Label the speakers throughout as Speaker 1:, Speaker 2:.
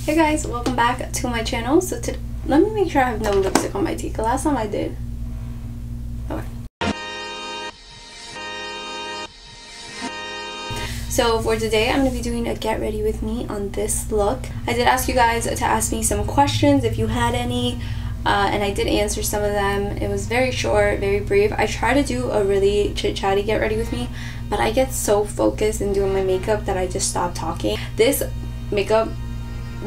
Speaker 1: Hey guys, welcome back to my channel. So let me make sure I have no lipstick on my teeth, because last time I did. Okay. So for today, I'm going to be doing a get ready with me on this look. I did ask you guys to ask me some questions if you had any, and I did answer some of them. It was very short, very brief. I try to do a really chit-chatty get ready with me, but I get so focused in doing my makeup that I just stop talking. This makeup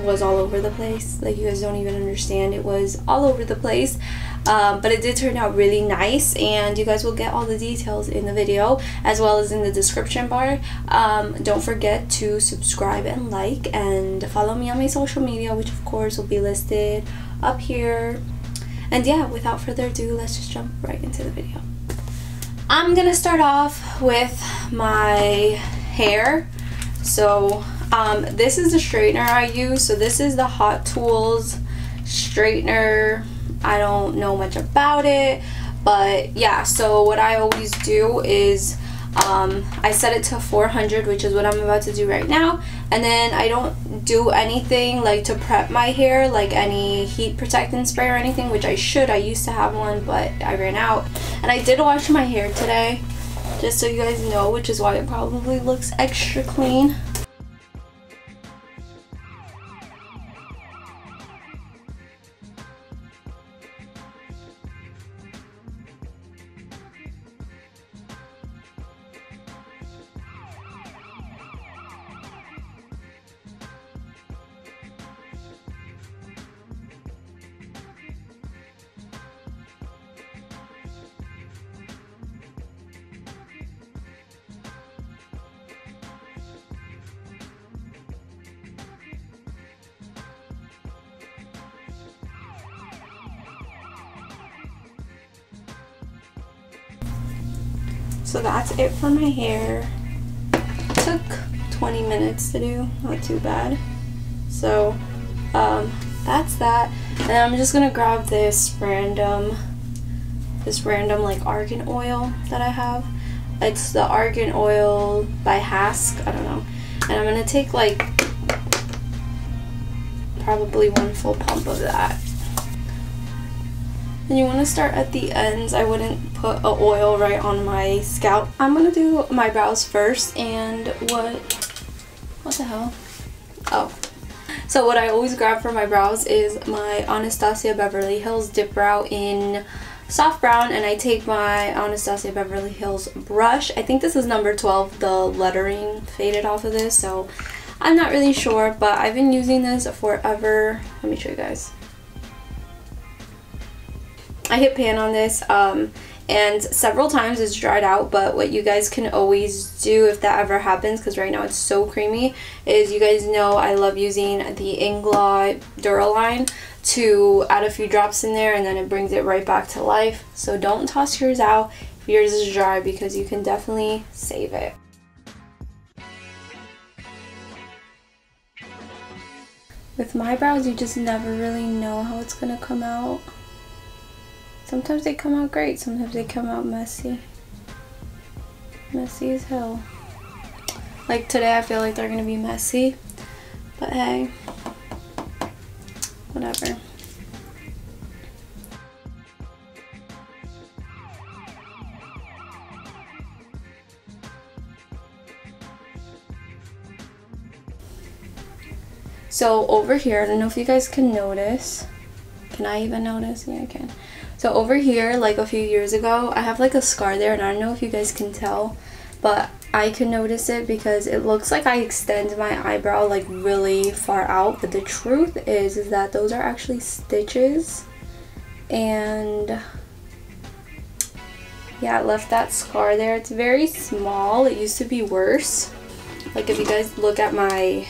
Speaker 1: was all over the place, like you guys don't even understand. It was all over the place, but it did turn out really nice, and you guys will get all the details in the video as well as in the description bar. Don't forget to subscribe and like and follow me on my social media, which of course will be listed up here. And yeah, without further ado, let's just jump right into the video. I'm gonna start off with my hair. So this is the straightener I use. So this is the Hot Tools straightener. I don't know much about it, but yeah, so what I always do is I set it to 400, which is what I'm about to do right now, and then I don't do anything like to prep my hair, like any heat protectant spray or anything, which I should. I used to have one, but I ran out. And I did wash my hair today, just so you guys know, which is why it probably looks extra clean. So that's it for my hair. Took 20 minutes to do, not too bad. So that's that. And then I'm just gonna grab this random like argan oil that I have. It's the argan oil by Hask, I don't know. And I'm gonna take like probably one full pump of that. And you want to start at the ends. I wouldn't put a oil right on my scalp. I'm gonna do my brows first, and what the hell? Oh, so what I always grab for my brows is my Anastasia Beverly Hills dip brow in soft brown, and I take my Anastasia Beverly Hills brush. I think this is number 12. The lettering faded off of this, so I'm not really sure, but I've been using this forever. Let me show you guys. I hit pan on this and several times it's dried out, but what you guys can always do if that ever happens, because right now it's so creamy, is you guys know I love using the Inglaw Duraline to add a few drops in there, and then it brings it right back to life. So don't toss yours out if yours is dry, because you can definitely save it. With my brows, you just never really know how it's gonna come out. Sometimes they come out great, sometimes they come out messy. Messy as hell. Like today I feel like they're gonna be messy, but hey, whatever. So over here, I don't know if you guys can notice. Can I even notice? Yeah, I can. So over here, like a few years ago, I have like a scar there, and I don't know if you guys can tell, but I can notice it because it looks like I extend my eyebrow like really far out, but the truth is that those are actually stitches, and yeah, it left that scar there. It's very small. It used to be worse. Like if you guys look at my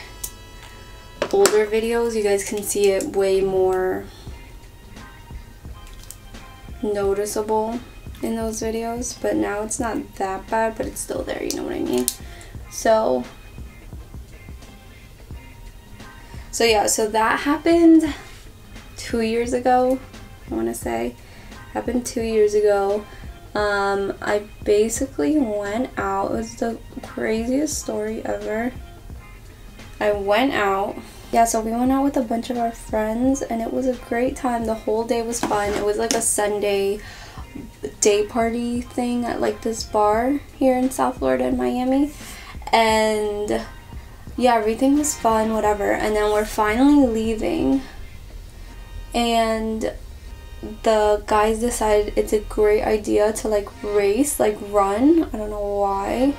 Speaker 1: older videos, you guys can see it way more noticeable in those videos, but now it's not that bad, but it's still there, you know what I mean? So yeah, so that happened 2 years ago, I want to say. Happened 2 years ago. I basically went out. It was the craziest story ever. I went out yeah, so we went out with a bunch of our friends and it was a great time. The whole day was fun. It was like a Sunday day party thing at like this bar here in South Florida in Miami, and yeah, everything was fun, whatever. And then we're finally leaving and the guys decided it's a great idea to like race, like run. I don't know why.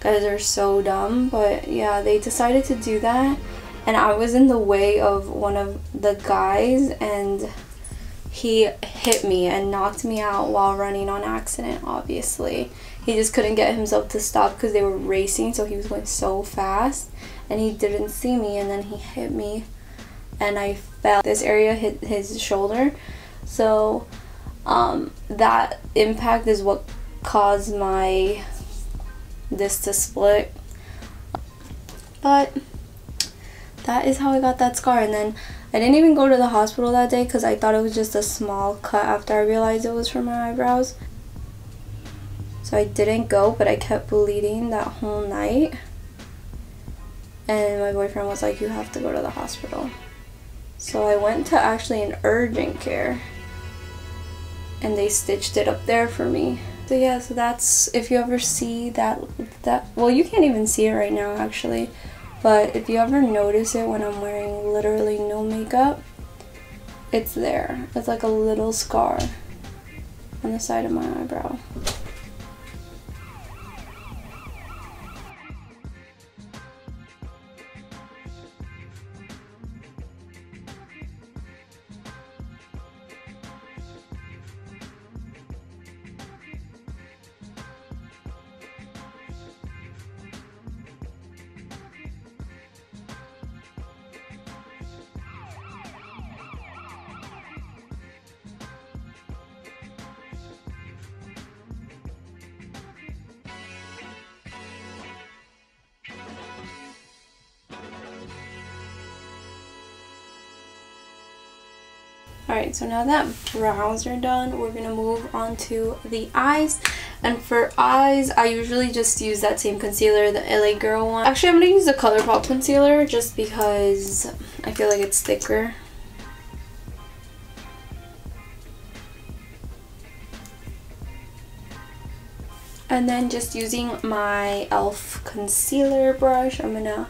Speaker 1: Guys are so dumb, but yeah, they decided to do that. And I was in the way of one of the guys and he hit me and knocked me out while running on accident, obviously. He just couldn't get himself to stop because they were racing, so he was going so fast. And he didn't see me and then he hit me and I fell. This area hit his shoulder. So that impact is what caused this to split. But that is how I got that scar. And then I didn't even go to the hospital that day because I thought it was just a small cut after I realized it was from my eyebrows. So I didn't go, but I kept bleeding that whole night. And my boyfriend was like, you have to go to the hospital. So I went to actually an urgent care and they stitched it up there for me. So yeah, so that's, if you ever see that well, you can't even see it right now actually, but if you ever notice it when I'm wearing literally no makeup, it's there. It's like a little scar on the side of my eyebrow. Alright, so now that brows are done, we're gonna move on to the eyes. And for eyes, I usually just use that same concealer, the LA Girl one. Actually, I'm gonna use the ColourPop concealer just because I feel like it's thicker. And then just using my e.l.f. concealer brush, I'm gonna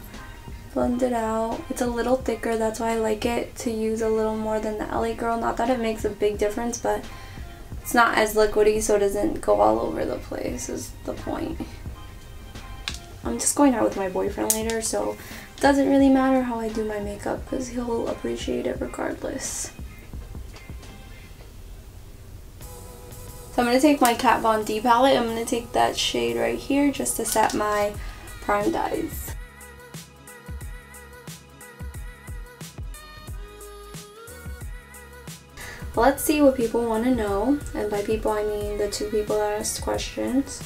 Speaker 1: blend it out. It's a little thicker, that's why I like it to use a little more than the LA Girl. Not that it makes a big difference, but it's not as liquidy, so it doesn't go all over the place is the point. I'm just going out with my boyfriend later, so it doesn't really matter how I do my makeup because he'll appreciate it regardless. So I'm going to take my Kat Von D palette. I'm going to take that shade right here just to set my primed eyes. Let's see what people want to know, and by people I mean the two people that asked questions.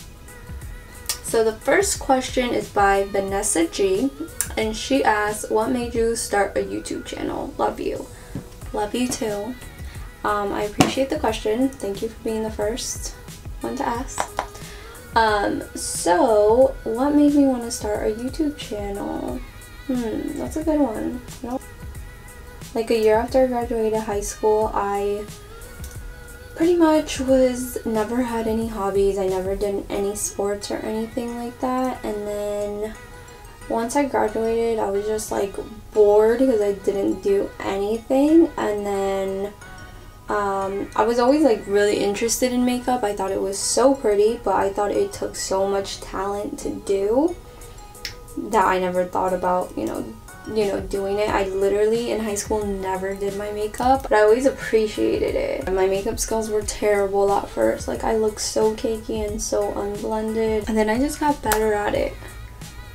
Speaker 1: So the first question is by Vanessa G, and she asks, what made you start a YouTube channel? Love you. Love you too. I appreciate the question. Thank you for being the first one to ask. So what made me want to start a YouTube channel? That's a good one. Like a year after I graduated high school, I pretty much never had any hobbies. I never did any sports or anything like that. And then once I graduated, I was just like bored because I didn't do anything. And then I was always like really interested in makeup. I thought it was so pretty, but I thought it took so much talent to do that I never thought about, doing it. I literally in high school never did my makeup, but I always appreciated it. My makeup skills were terrible at first. Like I looked so cakey and so unblended, and then I just got better at it.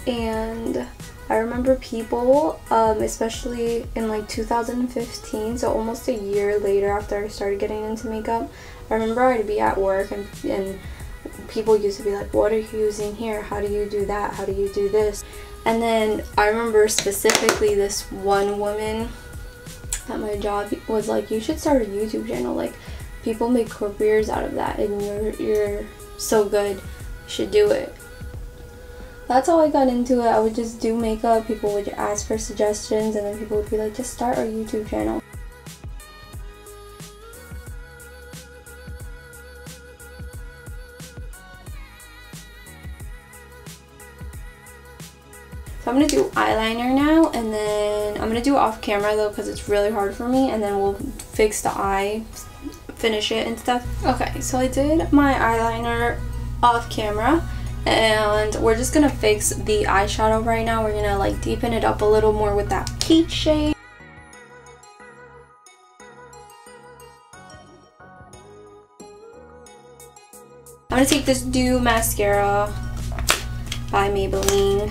Speaker 1: And I remember people, especially in like 2015, so almost a year later after I started getting into makeup, I remember I'd be at work and people used to be like, what are you using here? How do you do that? How do you do this? And then I remember specifically this one woman at my job was like, you should start a YouTube channel. Like, people make careers out of that and you're so good. You should do it. that's how I got into it. I would just do makeup, people would ask for suggestions, and then people would be like, just start our YouTube channel. So I'm going to do eyeliner now, and then I'm going to do it off camera though because it's really hard for me, and then we'll fix the eye, finish it and stuff. Okay, so I did my eyeliner off camera, and we're just going to fix the eyeshadow right now. We're going to like deepen it up a little more with that peach shade. I'm going to take this Dew mascara by Maybelline.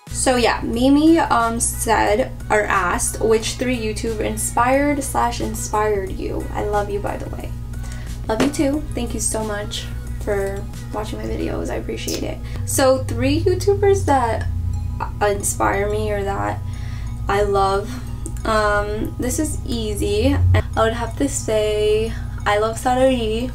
Speaker 1: So yeah, Mimi said or asked which 3 YouTubers inspired you. I love you, by the way. Love you too. Thank you so much for watching my videos. I appreciate it. So 3 YouTubers that inspire me or that I love. This is easy. I would have to say I love Sarahi.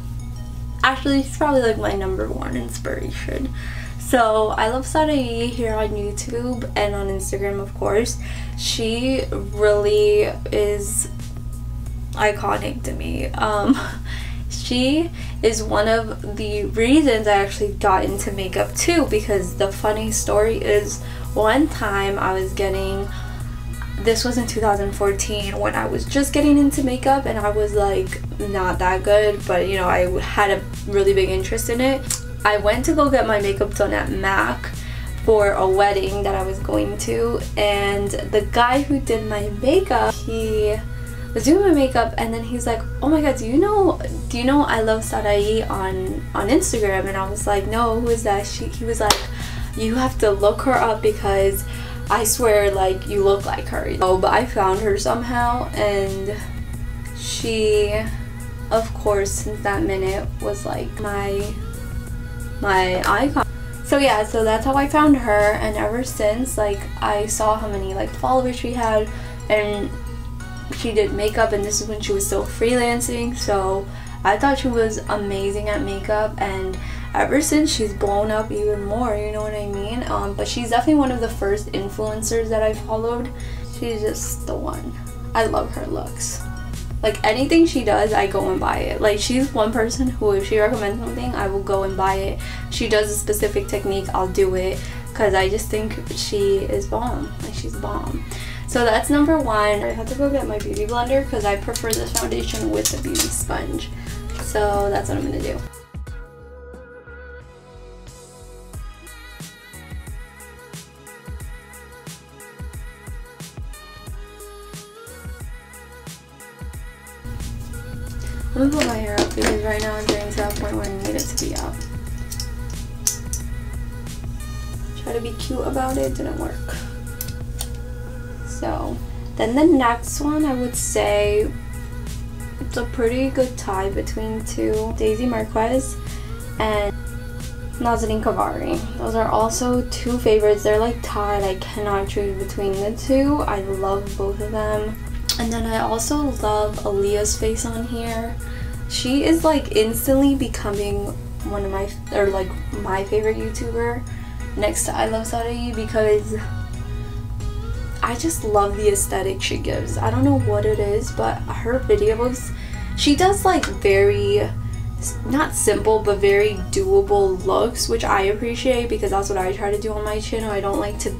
Speaker 1: Actually, she's probably like my #1 inspiration. So I love Sarahi here on YouTube and on Instagram, of course. She really is iconic to me. She is one of the reasons I actually got into makeup too, because the funny story is one time I was getting, this was in 2014 when I was just getting into makeup, and I was like not that good, but you know, I had a really big interest in it. I went to go get my makeup done at MAC for a wedding that I was going to, and the guy who did my makeup, he was doing my makeup, and then he's like, oh my god, do you know I love Sarahi on Instagram? And I was like, no, who is that? He was like, you have to look her up because I swear like you look like her. Oh, but I found her somehow, and she of course since that minute was like my icon. So yeah, so that's how I found her, and ever since, like, I saw how many like followers she had, and she did makeup, and this is when she was still freelancing, so I thought she was amazing at makeup, and ever since she's blown up even more, you know what I mean? But she's definitely one of the first influencers that I followed. She's just the one. I love her looks. Like, anything she does, I go and buy it. Like, she's one person who, if she recommends something, I will go and buy it. She does a specific technique, I'll do it, because I just think she is bomb. Like, she's bomb. So that's #1. I have to go get my beauty blender because I prefer this foundation with the beauty sponge. So that's what I'm gonna do. I'm gonna put my hair up because right now I'm getting to that point where I need it to be up. Try to be cute about it, didn't work. So then the next one, I would say it's a pretty good tie between 2, Daisy Marquez and Nazanin Kavari. Those are also 2 favorites. They're like tied. I cannot choose between the 2. I love both of them. And then I also love Aaliyah's face on here. She is like instantly becoming one of my, or like my favorite YouTuber next to I Love Sarahi, because I just love the aesthetic she gives. I don't know what it is, but her videos, she does like very, not simple, but very doable looks, which I appreciate because that's what I try to do on my channel. I don't like to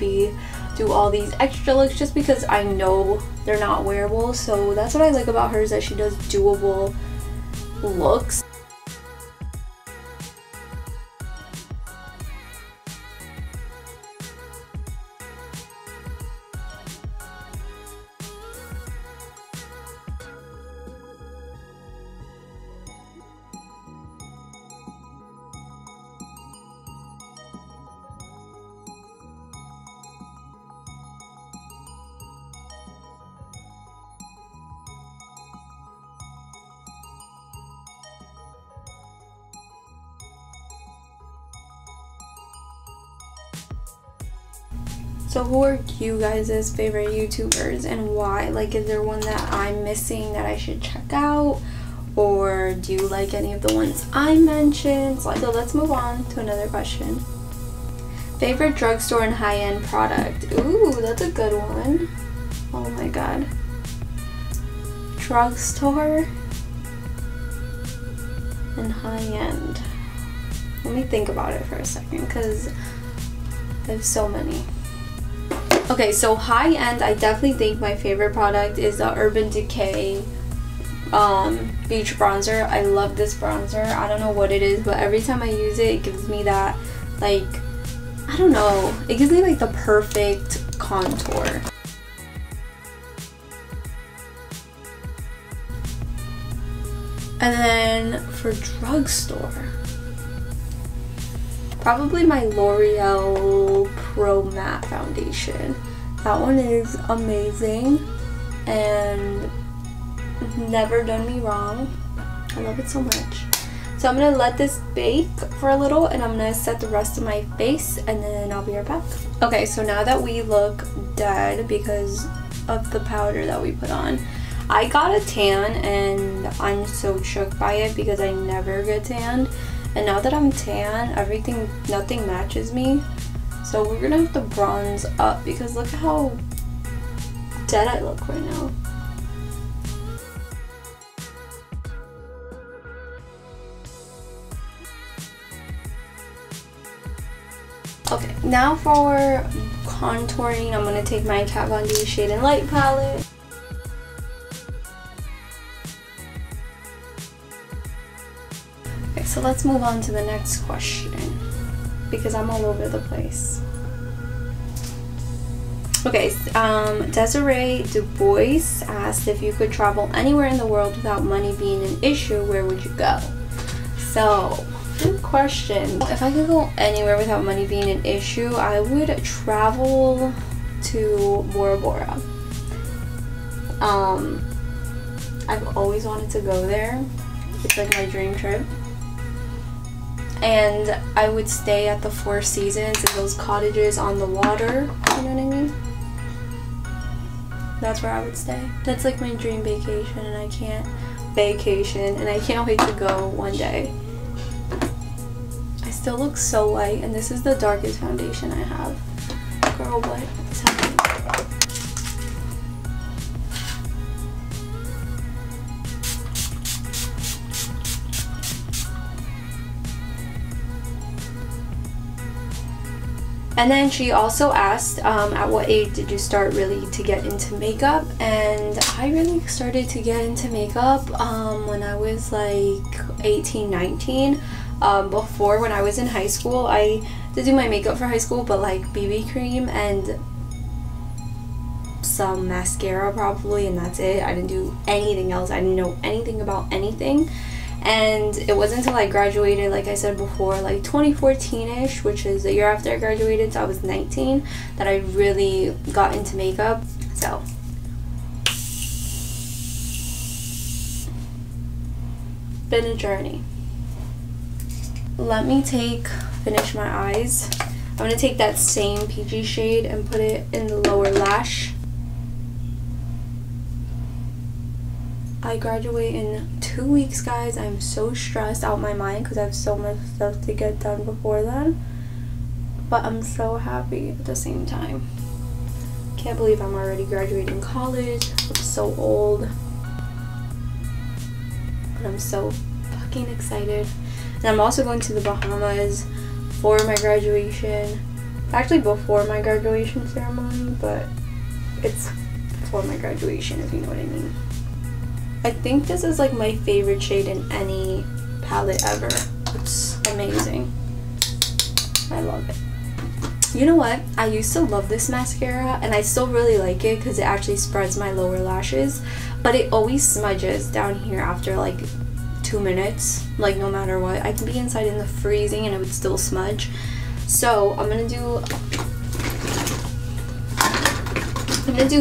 Speaker 1: do all these extra looks just because I know they're not wearable. So that's what I like about her, is that she does doable looks. So who are you guys' favorite YouTubers and why? Like, is there one that I'm missing that I should check out? or do you like any of the ones I mentioned? So let's move on to another question. Favorite drugstore and high-end product? Ooh, that's a good one. Oh my god. Drugstore and high-end. Let me think about it for a second because there's so many. Okay, so high-end, I definitely think my favorite product is the Urban Decay Beach Bronzer. I love this bronzer. I don't know what it is, but every time I use it, it gives me that, like, I don't know, it gives me like the perfect contour. And then for drugstore, probably my L'Oreal Pro Matte Foundation. That one is amazing and never done me wrong. I love it so much. So I'm going to let this bake for a little and I'm going to set the rest of my face and then I'll be right back. Okay, so now that we look dead because of the powder that we put on, I got a tan and I'm so shook by it because I never get tanned. And now that I'm tan, nothing matches me. So we're going to have to bronze up because look at how dead I look right now. Okay, now for contouring, I'm going to take my Kat Von D Shade and Light palette. Okay, so let's move on to the next question because I'm all over the place. Okay, Desiree Dubois asked if you could travel anywhere in the world without money being an issue, where would you go? So, good question. If I could go anywhere without money being an issue, I would travel to Bora Bora. I've always wanted to go there. It's like my dream trip. And I would stay at the Four Seasons in those cottages on the water. You know what I mean? That's where I would stay. That's like my dream vacation and I can't wait to go one day. I still look so light and this is the darkest foundation I have. Girl, what is happening? And then she also asked, at what age did you start really to get into makeup? And I really started to get into makeup when I was like 18, 19. Before, when I was in high school, I did do my makeup for high school, but like BB cream and some mascara probably, and that's it. I didn't do anything else. I didn't know anything about anything. And it wasn't until I graduated, like I said before, like 2014-ish, which is the year after I graduated, so I was 19, that I really got into makeup. So been a journey. Let me finish my eyes. I'm going to take that same peachy shade and put it in the lower lash. I graduate in 2 weeks, guys. I'm so stressed out my mind because I have so much stuff to get done before then. But I'm so happy at the same time. Can't believe I'm already graduating college. I'm so old. But I'm so fucking excited. And I'm also going to the Bahamas for my graduation. Actually before my graduation ceremony, but it's before my graduation, if you know what I mean. I think this is like my favorite shade in any palette ever. It's amazing. I love it. You know what? I used to love this mascara and I still really like it because it actually spreads my lower lashes, but it always smudges down here after like 2 minutes, like no matter what. I can be inside in the freezing and it would still smudge. So I'm gonna do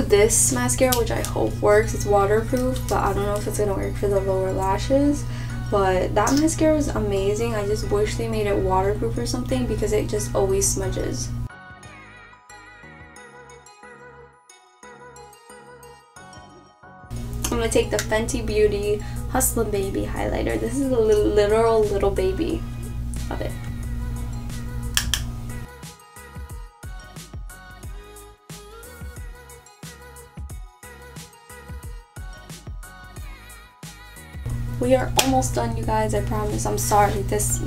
Speaker 1: this mascara, which I hope works. It's waterproof, but I don't know if it's gonna work for the lower lashes. But that mascara is amazing. I just wish they made it waterproof or something because it just always smudges. I'm going to take the Fenty Beauty Hustla Baby highlighter. This is a literal little baby of it. We are almost done, you guys, I promise. I'm sorry. This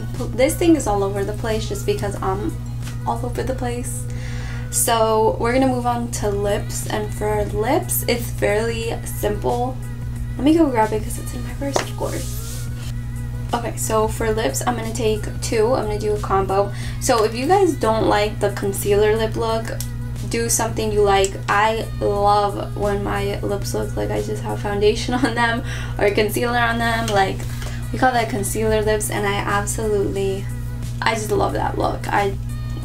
Speaker 1: thing is all over the place just because I'm all over the place. So we're gonna move on to lips, and for lips, it's fairly simple. Let me go grab it because it's in my purse, of course. Okay, so for lips, I'm gonna take two. I'm gonna do a combo. So if you guys don't like the concealer lip look, do something you like. I love when my lips look like I just have foundation on them or concealer on them. Like, we call that concealer lips, and I just love that look.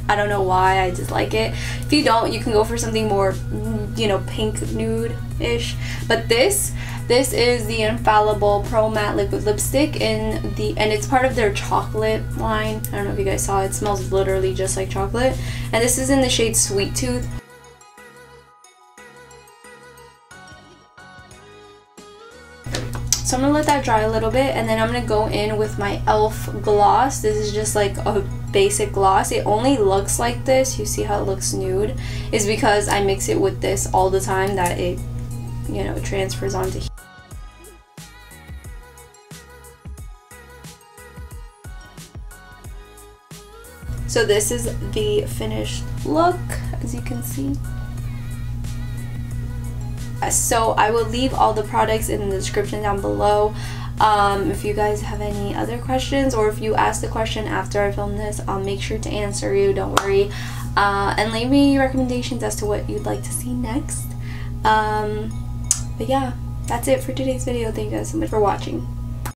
Speaker 1: I don't know why, I just like it. If you don't, you can go for something more, you know, pink nude-ish. But this is the Infallible Pro Matte Liquid Lipstick and it's part of their chocolate line. I don't know if you guys saw it. It smells literally just like chocolate. And this is in the shade Sweet Tooth. So I'm gonna let that dry a little bit, and then I'm gonna go in with my e.l.f. gloss. This is just like a basic gloss. It only looks like this. You see how it looks nude? Is because I mix it with this all the time that it, you know, transfers onto here. So this is the finished look, as you can see. So I will leave all the products in the description down below. If you guys have any other questions, or if you ask the question after I film this, I'll make sure to answer you, don't worry. And leave me recommendations as to what you'd like to see next. But yeah, that's it for today's video. Thank you guys so much for watching.